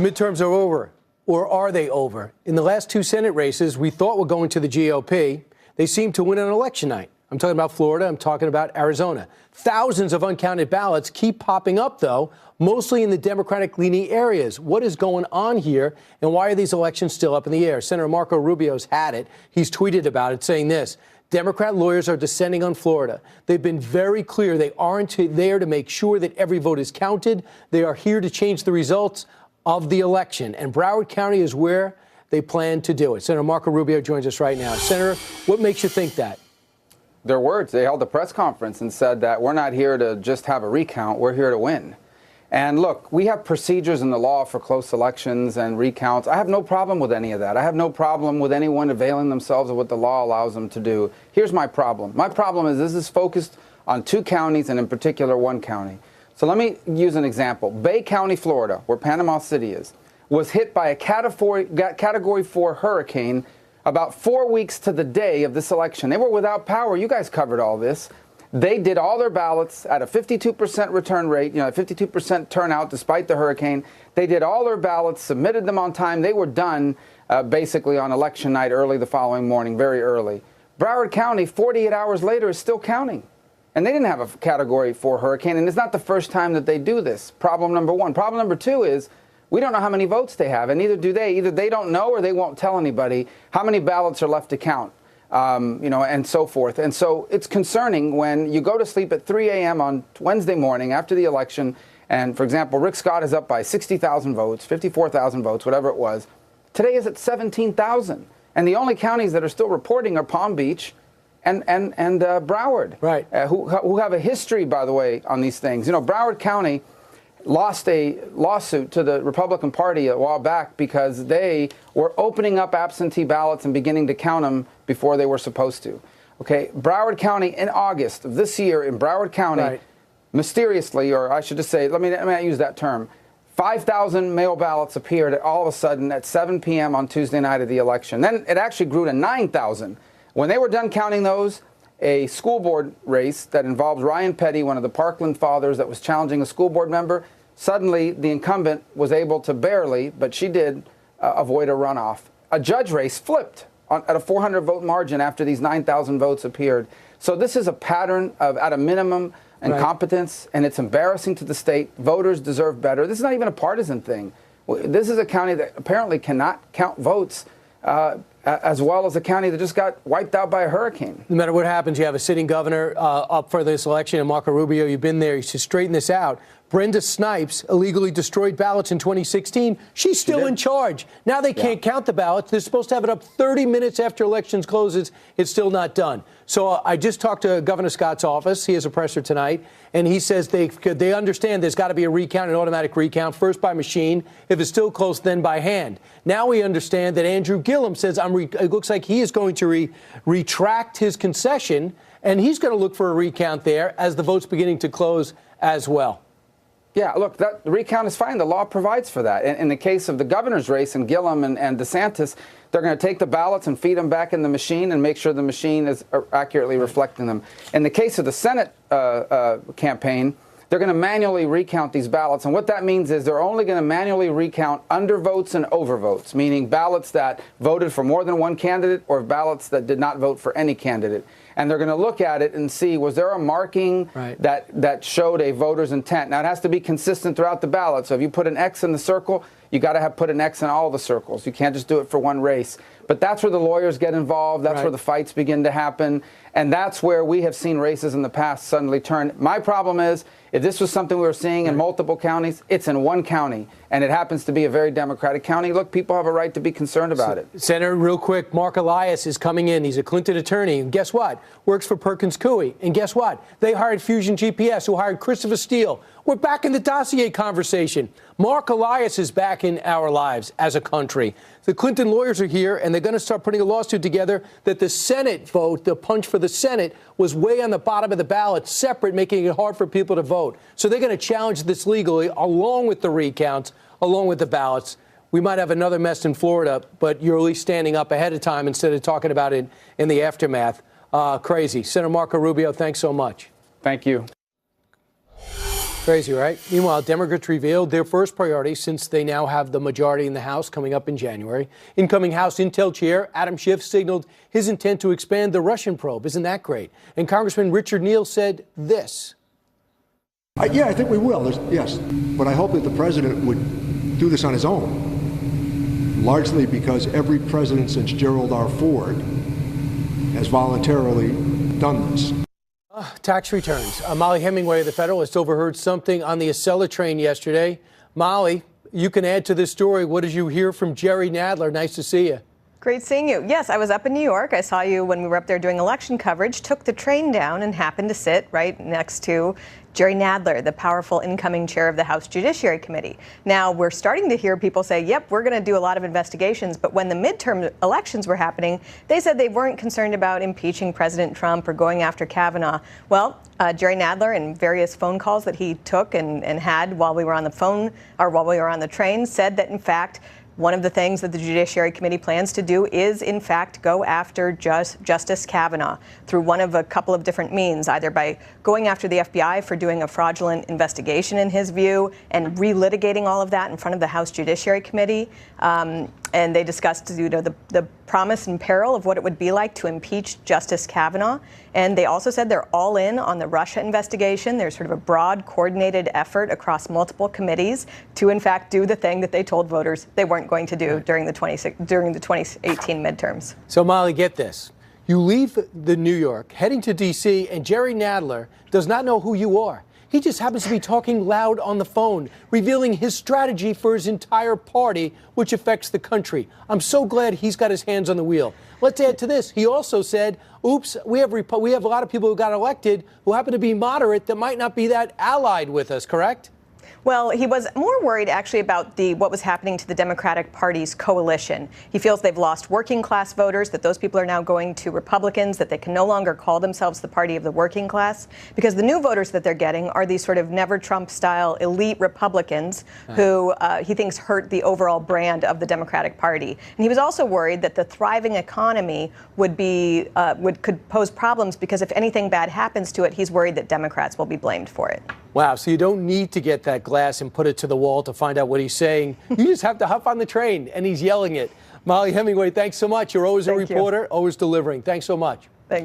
The midterms are over, or are they over? In the last two Senate races we thought were going to the GOP, they seemed to win on election night. I'm talking about Florida. I'm talking about Arizona. Thousands of uncounted ballots keep popping up, though, mostly in the Democratic-leaning areas. What is going on here, and why are these elections still up in the air? Senator Marco Rubio's had it. He's tweeted about it, saying this: Democrat lawyers are descending on Florida. They've been very clear they aren't there to make sure that every vote is counted. They are here to change the results of the election, and Broward County is where they plan to do it. Senator Marco Rubio joins us right now. Senator, what makes you think that? Their words. They held a press conference and said that we're not here to just have a recount. We're here to win. And look, we have procedures in the law for close elections and recounts. I have no problem with any of that. I have no problem with anyone availing themselves of what the law allows them to do. Here's my problem. My problem is this is focused on two counties, and in particular one county. So let me use an example. Bay County, Florida, where Panama City is, was hit by a Category 4 hurricane about 4 weeks to the day of this election. They were without power. You guys covered all this. They did all their ballots at a 52% return rate, 52% turnout despite the hurricane. They did all their ballots, submitted them on time. They were done basically on election night early the following morning, very early. Broward County, 48 hours later, is still counting. And they didn't have a Category 4 hurricane, and it's not the first time that they do this. Problem number one. Problem number two is we don't know how many votes they have, and neither do they. Either they don't know or they won't tell anybody how many ballots are left to count, and so forth. And so it's concerning when you go to sleep at 3 a.m. on Wednesday morning after the election, and, for example, Rick Scott is up by 60,000 votes, 54,000 votes, whatever it was. Today is at 17,000. And the only counties that are still reporting are Palm Beach and Broward, right? Who have a history, by the way, on these things. Broward County lost a lawsuit to the Republican Party a while back because they were opening up absentee ballots and beginning to count them before they were supposed to. Okay, Broward County in August of this year in Broward County, right, mysteriously, or I should just say, let me not use that term, 5,000 mail ballots appeared all of a sudden at 7 p.m. on Tuesday night of the election. Then it actually grew to 9,000. When they were done counting those, a school board race that involved Ryan Petty, one of the Parkland fathers that was challenging a school board member, suddenly the incumbent was able to barely, but she did, avoid a runoff. A judge race flipped at a 400-vote margin after these 9,000 votes appeared. So this is a pattern of, at a minimum, incompetence, right, and it's embarrassing to the state. Voters deserve better. This is not even a partisan thing. This is a county that apparently cannot count votes as well as a county that just got wiped out by a hurricane. No matter what happens, you have a sitting governor up for this election, and Marco Rubio, you've been there. You should straighten this out. Brenda Snipes illegally destroyed ballots in 2016. She's still in charge. Now they can't count the ballots. They're supposed to have it up 30 minutes after elections closes. It's still not done. So I just talked to Governor Scott's office. He has a presser tonight, and he says they understand there's got to be a recount, an automatic recount, first by machine. If it's still close, then by hand. Now we understand that Andrew Gillum says it looks like he is going to retract his concession, and he's going to look for a recount there as the vote's beginning to close as well. Yeah, look, the recount is fine. The law provides for that. In the case of the governor's race and Gillum and DeSantis, they're going to take the ballots and feed them back in the machine and make sure the machine is accurately reflecting them. In the case of the Senate campaign, they're going to manually recount these ballots. And what that means is they're only going to manually recount undervotes and overvotes, meaning ballots that voted for more than one candidate or ballots that did not vote for any candidate. And they're going to look at it and see, was there a marking that showed a voter's intent? Now, it has to be consistent throughout the ballot. So if you put an X in the circle, you got to have put an X in all the circles. You can't just do it for one race. But that's where the lawyers get involved. That's where the fights begin to happen. And that's where we have seen races in the past suddenly turn. My problem is, if this was something we were seeing in multiple counties, it's in one county, and it happens to be a very Democratic county. Look, people have a right to be concerned about it. Senator, real quick, Mark Elias is coming in. He's a Clinton attorney, and guess what? Works for Perkins Coie. And guess what? They hired Fusion GPS, who hired Christopher Steele. We're back in the dossier conversation. Mark Elias is back in our lives as a country. The Clinton lawyers are here, and they're going to start putting a lawsuit together that the Senate vote, the punch for the Senate, was way on the bottom of the ballot, separate, making it hard for people to vote. So they're going to challenge this legally, along with the recounts, along with the ballots. We might have another mess in Florida, but you're at least standing up ahead of time instead of talking about it in the aftermath. Crazy. Senator Marco Rubio, thanks so much. Thank you. Crazy, right? Meanwhile, Democrats revealed their first priority since they now have the majority in the House coming up in January. Incoming House Intel Chair Adam Schiff signaled his intent to expand the Russian probe. Isn't that great? And Congressman Richard Neal said this. Yeah, I think we will, yes. But I hope that the president would do this on his own, largely because every president since Gerald R. Ford has voluntarily done this. Tax returns. Mollie Hemingway of the Federalist overheard something on the Acela train yesterday. Mollie, you can add to this story. What did you hear from Jerry Nadler? Nice to see you. Great seeing you. Yes, I was up in New York. I saw you when we were up there doing election coverage, took the train down and happened to sit right next to Jerry Nadler, the powerful incoming chair of the House Judiciary Committee. Now, we're starting to hear people say, yep, we're going to do a lot of investigations. But when the midterm elections were happening, they said they weren't concerned about impeaching President Trump or going after Kavanaugh. Well, Jerry Nadler, in various phone calls that he took and had while we were on the phone or while we were on the train, said that, in fact, one of the things that the Judiciary Committee plans to do is, in fact, go after Justice Kavanaugh through one of a couple of different means, either by going after the FBI for doing a fraudulent investigation, in his view, and relitigating all of that in front of the House Judiciary Committee. And they discussed the promise and peril of what it would be like to impeach Justice Kavanaugh. And they also said they're all in on the Russia investigation. There's sort of a broad, coordinated effort across multiple committees to, in fact, do the thing that they told voters they weren't going to do during the 2018 midterms. So, Mollie, get this. You leave the New York, heading to D.C., and Jerry Nadler does not know who you are. He just happens to be talking loud on the phone, revealing his strategy for his entire party, which affects the country. I'm so glad he's got his hands on the wheel. Let's add to this. He also said, oops, we have a lot of people who got elected who happen to be moderate that might not be that allied with us, correct? Well, he was more worried actually about what was happening to the Democratic Party's coalition. He feels they've lost working class voters, that those people are now going to Republicans, that they can no longer call themselves the party of the working class, because the new voters that they're getting are these sort of never Trump style elite Republicans who he thinks hurt the overall brand of the Democratic Party. And he was also worried that the thriving economy could pose problems because if anything bad happens to it, he's worried that Democrats will be blamed for it. Wow, so you don't need to get that glass and put it to the wall to find out what he's saying. You just have to hop on the train, and he's yelling it. Mollie Hemingway, thanks so much. You're always a reporter, always delivering. Thanks so much.